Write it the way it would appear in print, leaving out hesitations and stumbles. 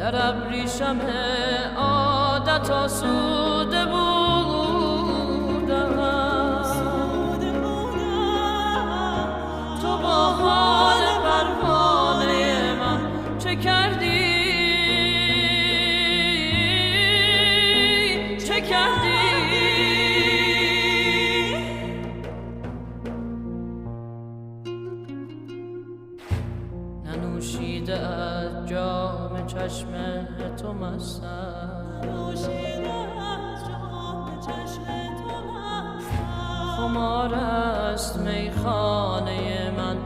در ابریشم عادت آسوده بودم. تو با حال پروانه من چه کردی؟ چه کردی؟ ننوشیده از جام چشم تو مستم، خمار است میخانه من.